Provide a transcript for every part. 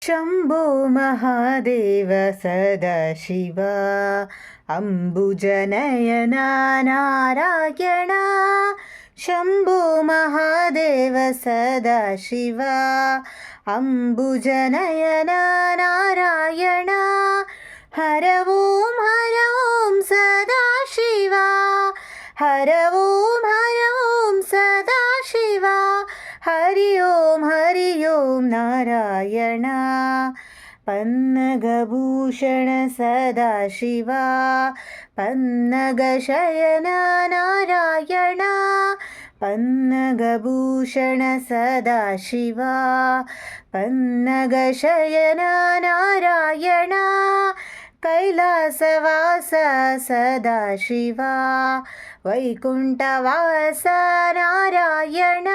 शम्भो महादेव सदाशिव अम्बुजनयना नारायण। शम्भो महादेव सदाशिव अम्बुजनयना नारायण। हर ॐ सदाशिव हर ॐ सदाशिव हरि ओं नारायण। पन्नगभूषण सदाशिव पन्नगशयन नारायण। पन्नगभूषण सदाशिव पन्नगशयन नारायण। कैलासवास सदाशिव वैकुण्ठवास नारायण।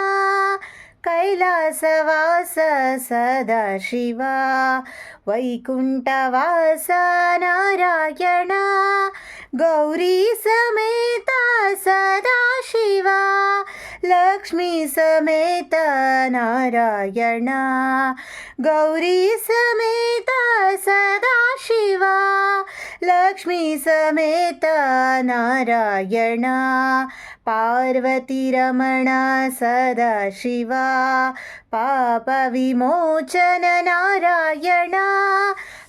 कैलासवास सदाशिव वैकुण्ठवास नारायण। गौरी समेत सदाशिव लक्ष्मी समेत नारायण। गौरी समेत सदाशिव लक्ष्मी समेत नारायण। पार्वती रमण सदाशिव पापविमोचन नारायण।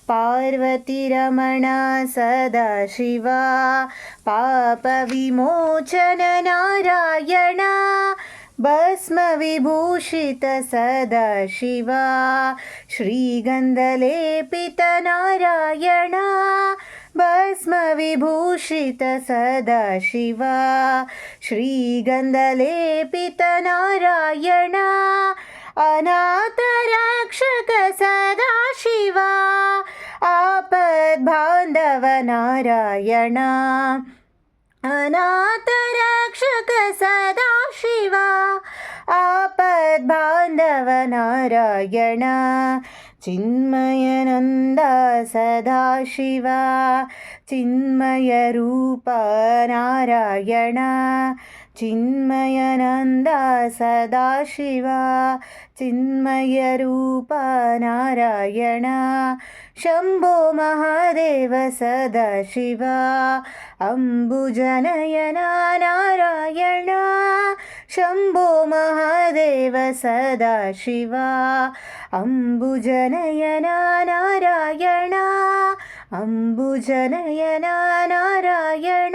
पार्वती रमण सदाशिव पापविमोचन नारायण। भस्मविभूषित सदाशिव श्रीगन्धलेपित नारायण। भस्मविभूषित सदाशिव श्रीगन्धलेपित नारायण। अनाथरक्षक सदाशिव आपद्बान्धव नारायण। अनाथरक्षक सदाशिव आपद्बान्धव नारायण। चिन्मयानन्द सदाशिव चिन्मयरूप नारायण। चिन्मयानन्द सदाशिव चिन्मयरूप नारायण। शम्भो महादेव सदाशिव अम्बुजनयन नारायण। शम्भो महादेव सदाशिव अम्बुजनयन नारायण। अम्बुजनयन नारायण।